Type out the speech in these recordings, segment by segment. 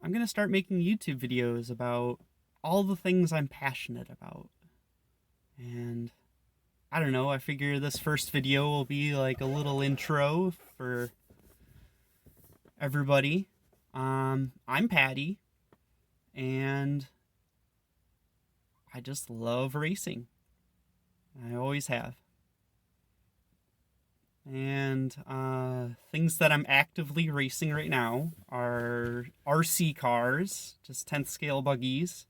I'm going to start making YouTube videos about all the things I'm passionate about. And I don't know, I figure this first video will be like a little intro for everybody. I'm Patty, and I just love racing. I always have. And things that I'm actively racing right now are RC cars, just 10th scale buggies.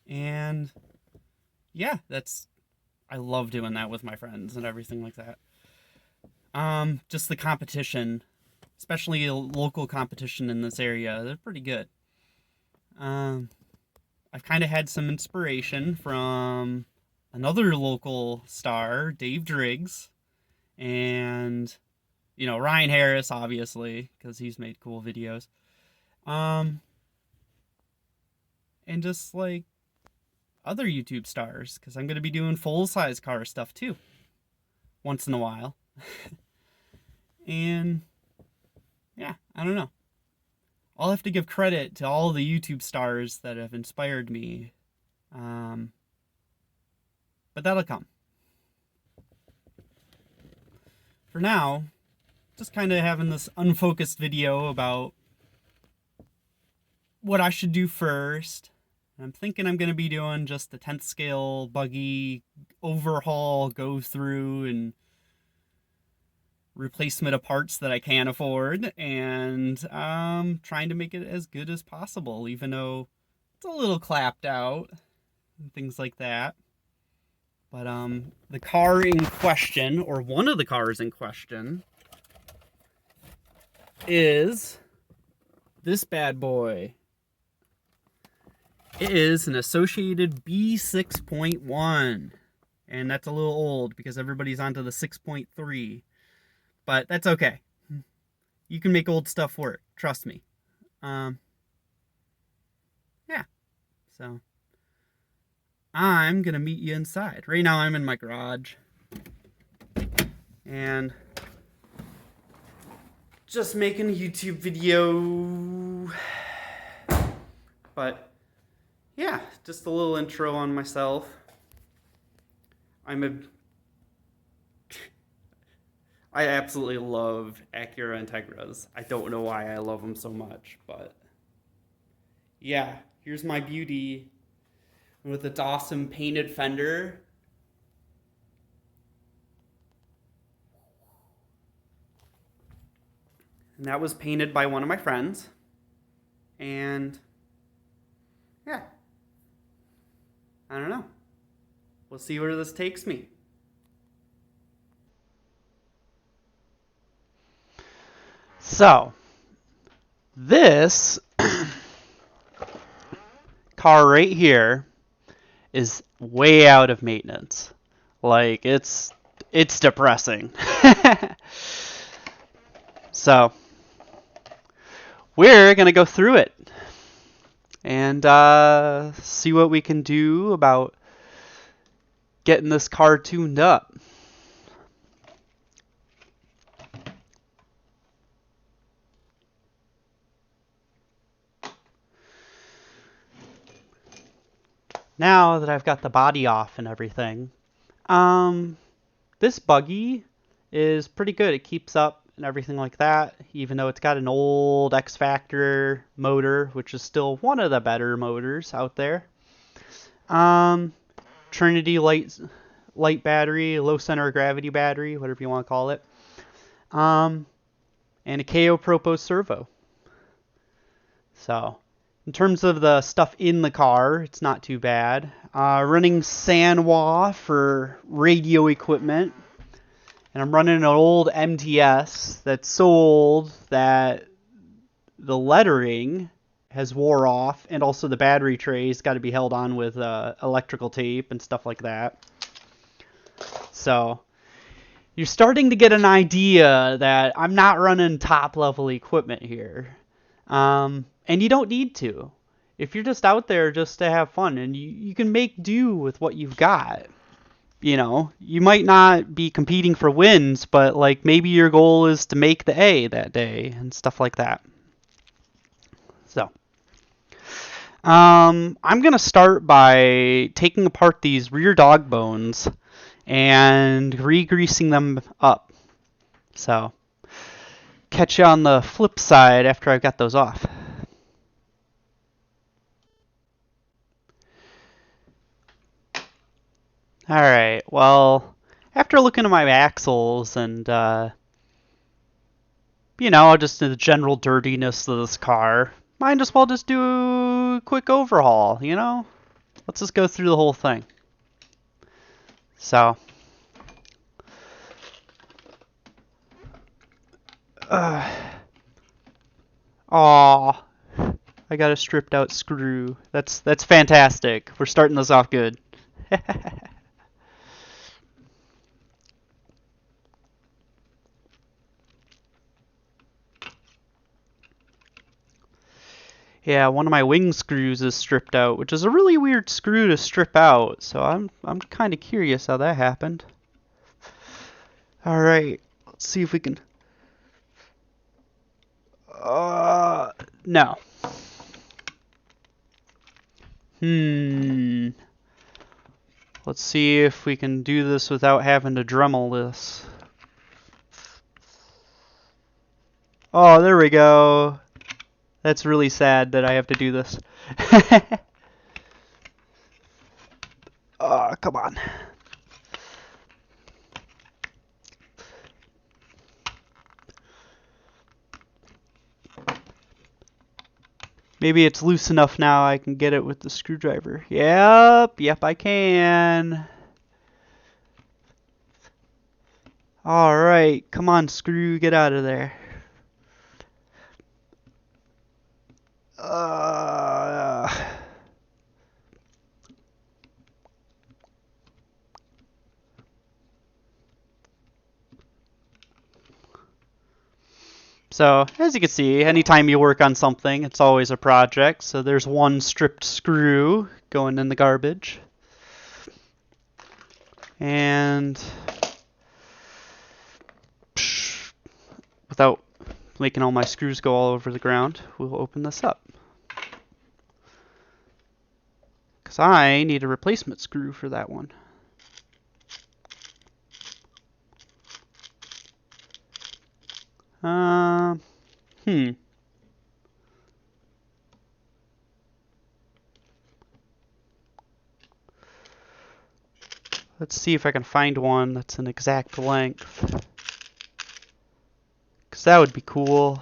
And yeah, I love doing that with my friends and everything like that. Just the competition, especially a local competition in this area, they're pretty good. I've kind of had some inspiration from another local star, Dave Driggs, and Ryan Harris, obviously, because he's made cool videos. And just like other YouTube stars, because I'm going to be doing full-size car stuff too once in a while. And yeah, I don't know. I'll have to give credit to all the YouTube stars that have inspired me. But that'll come. For now, just kind of having this unfocused video about what I should do first. I'm thinking I'm going to be doing just the 10th scale buggy overhaul, go through and replacement of parts that I can afford, and trying to make it as good as possible, even though it's a little clapped out and things like that. But the car in question, or one of the cars in question, is this bad boy. It is an Associated B6.1, and that's a little old because everybody's onto the 6.3, but that's okay. You can make old stuff work, trust me. Yeah, so I'm gonna meet you inside. Right now I'm in my garage, and just making a YouTube video. But yeah, just a little intro on myself. I absolutely love Acura Integras. I don't know why I love them so much, but yeah, here's my beauty with its awesome painted fender. And that was painted by one of my friends. And yeah, I don't know. We'll see where this takes me. So, this car right here is way out of maintenance. Like, it's depressing. So, we're going to go through it and see what we can do about getting this car tuned up. Now that I've got the body off and everything, this buggy is pretty good. It keeps up and everything like that, even though it's got an old X Factor motor, which is still one of the better motors out there. Trinity light battery, low center of gravity battery, whatever you want to call it. And a KO Propos servo. So, in terms of the stuff in the car, it's not too bad. Running Sanwa for radio equipment. And I'm running an old MTS that's so old that the lettering has wore off, and also the battery tray's got to be held on with electrical tape and stuff like that. So you're starting to get an idea that I'm not running top level equipment here. And you don't need to. If you're just out there just to have fun, and you can make do with what you've got. You might not be competing for wins, but maybe your goal is to make the A that day and stuff like that. So I'm gonna start by taking apart these rear dog bones and re-greasing them up. So, catch you on the flip side after I've got those off. Alright, well, after looking at my axles and, just the general dirtiness of this car, might as well just do a quick overhaul, Let's just go through the whole thing. So, aw, I got a stripped out screw. That's fantastic. We're starting this off good. Yeah, one of my wing screws is stripped out, which is a really weird screw to strip out. So I'm kind of curious how that happened. All right, let's see if we can. No. Let's see if we can do this without having to Dremel this. Oh, there we go. That's really sad that I have to do this. Oh, come on. Maybe it's loose enough now I can get it with the screwdriver. Yep, I can. Alright, come on, screw, get out of there. So, as you can see, anytime you work on something, it's always a project. So there's one stripped screw going in the garbage. And without making all my screws go all over the ground, we'll open this up. Because I need a replacement screw for that one. Let's see if I can find one that's an exact length. Because that would be cool.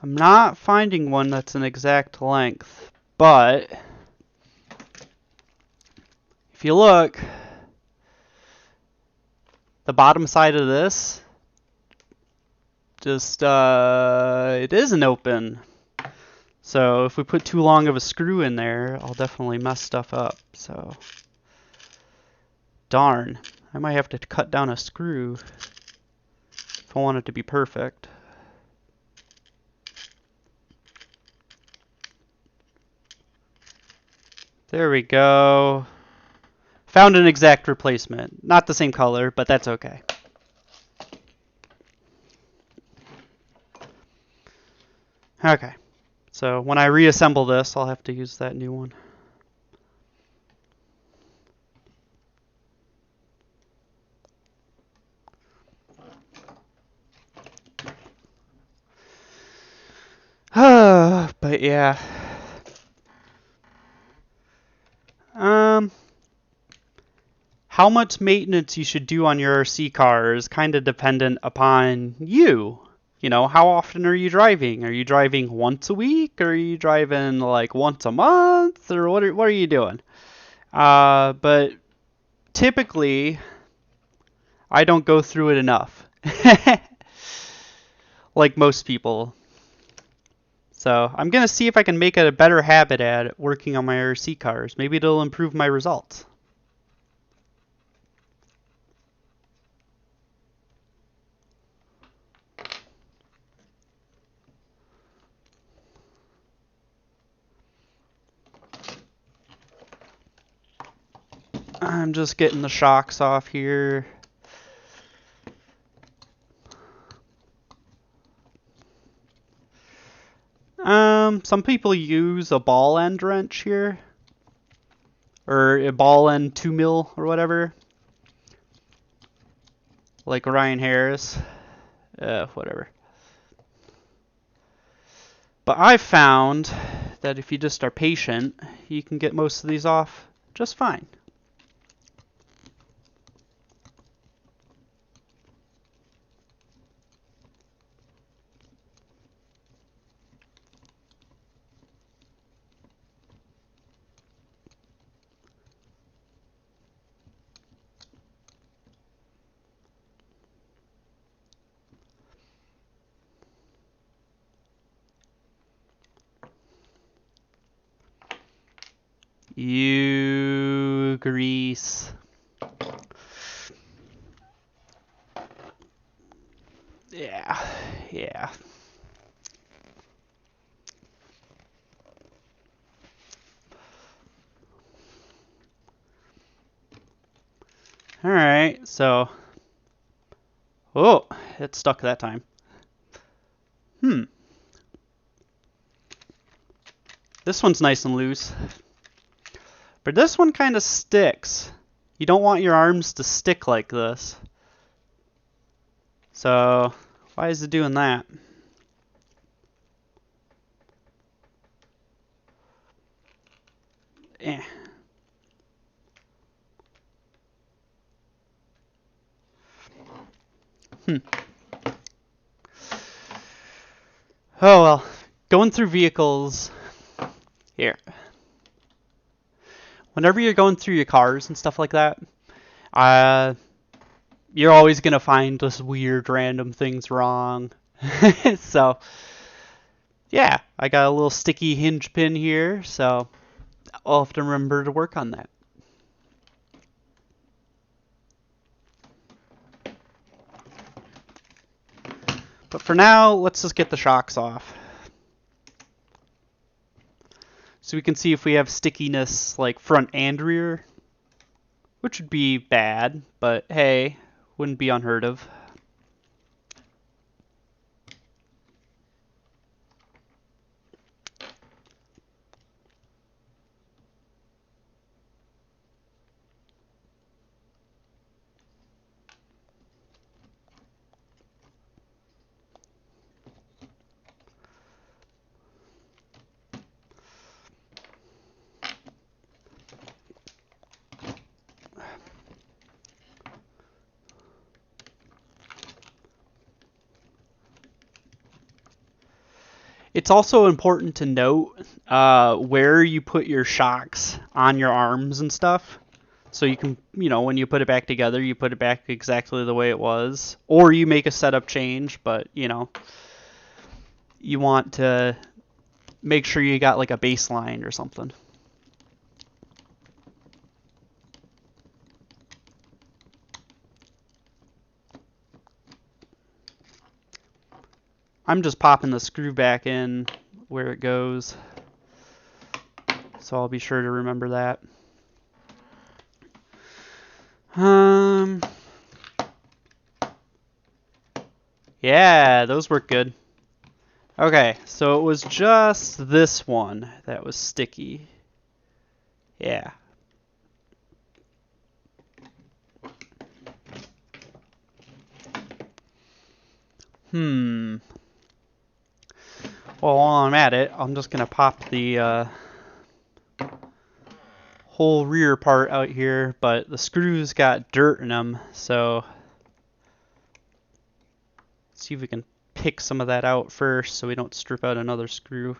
I'm not finding one that's an exact length, but if you look, the bottom side of this just it isn't open. So if we put too long of a screw in there, I'll definitely mess stuff up. So darn, I might have to cut down a screw if I want it to be perfect. There we go. Found an exact replacement. Not the same color, but that's okay. Okay. So when I reassemble this, I'll have to use that new one. But yeah. How much maintenance you should do on your RC car is kind of dependent upon you. How often are you driving? Are you driving once a week? Or are you driving like once a month? Or what are you doing? But typically, I don't go through it enough. Like most people. So I'm going to see if I can make it a better habit at working on my RC cars. Maybe it'll improve my results. I'm just getting the shocks off here. Some people use a ball end wrench here, or a ball end 2mm or whatever, like Ryan Harris. Whatever. But I've found that if you just are patient, you can get most of these off just fine. You grease. Yeah. Alright, so... Oh, it stuck that time. This one's nice and loose. But this one kind of sticks. You don't want your arms to stick like this. So, why is it doing that? Eh. Oh well, going through vehicles here. Whenever you're going through your cars and stuff like that, you're always gonna find just weird random things wrong. So, yeah, I got a little sticky hinge pin here, so I'll have to remember to work on that. But for now, let's just get the shocks off. So we can see if we have stickiness like front and rear, which would be bad, but hey, wouldn't be unheard of. It's also important to note where you put your shocks on your arms and stuff. So you can, when you put it back together, you put it back exactly the way it was. Or you make a setup change, but, you want to make sure you got like a baseline or something. I'm just popping the screw back in where it goes. So I'll be sure to remember that. Yeah, those work good. Okay, so it was just this one that was sticky. Yeah. Well, while I'm at it, I'm just going to pop the whole rear part out here, but the screws got dirt in them, so let's see if we can pick some of that out first so we don't strip out another screw.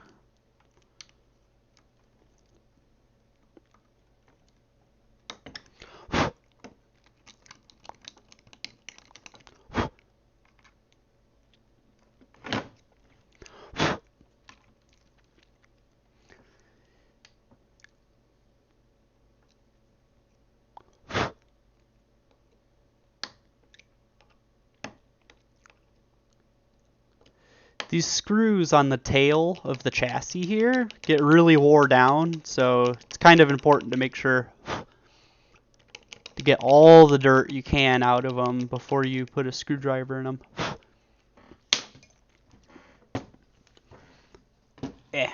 These screws on the tail of the chassis here get really wore down, so it's kind of important to make sure to get all the dirt you can out of them before you put a screwdriver in them. Eh.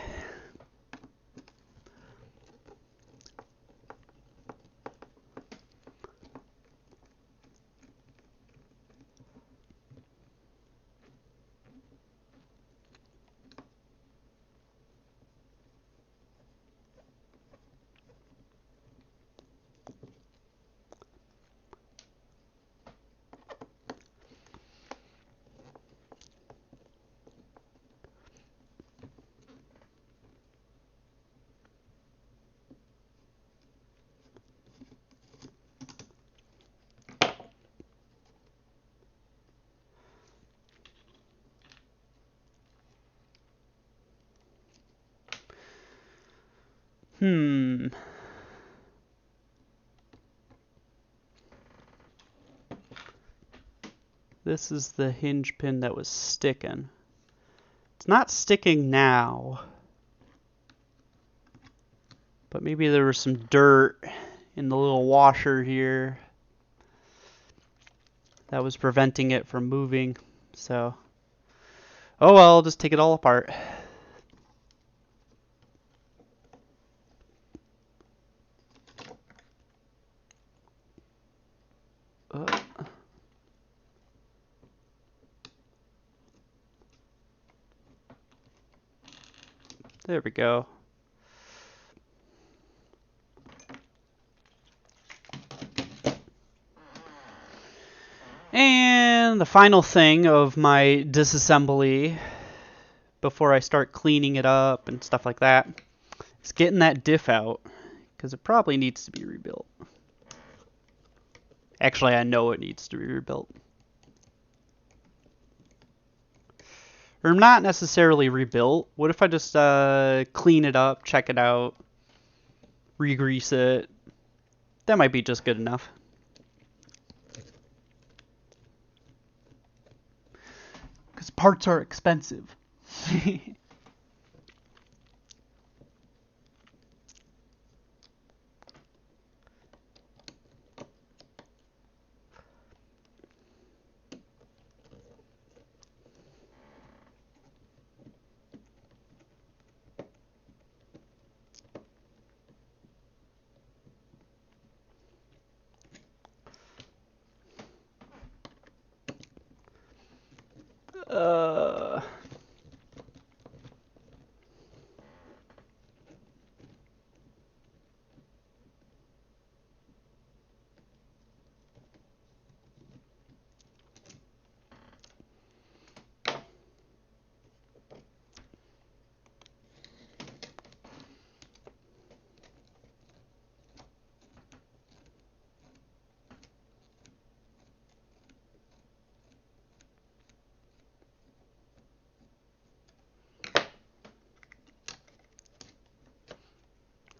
This is the hinge pin that was sticking. It's not sticking now. But maybe there was some dirt in the little washer here that was preventing it from moving. So, oh well, I'll just take it all apart. There we go. And the final thing of my disassembly before I start cleaning it up and stuff like that is getting that diff out, because it probably needs to be rebuilt. Actually, I know it needs to be rebuilt. Or not necessarily rebuilt. What if I just clean it up, check it out, re-grease it? That might be just good enough. Because parts are expensive.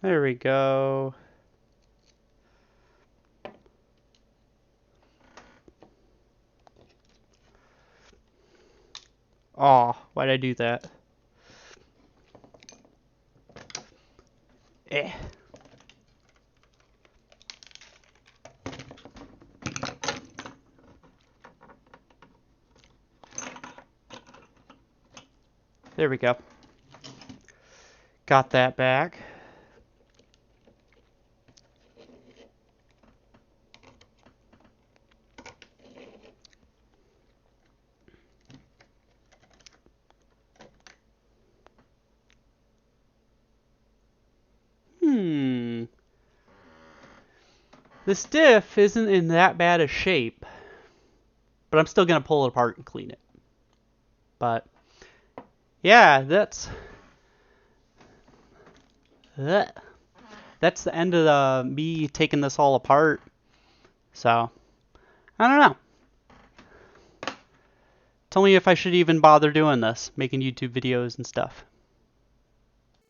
There we go. Aw, why'd I do that? Eh. There we go. Got that back. This diff isn't in that bad a shape, but I'm still going to pull it apart and clean it. But, yeah, that's the end of me taking this all apart. So, I don't know. Tell me if I should even bother doing this, making YouTube videos and stuff.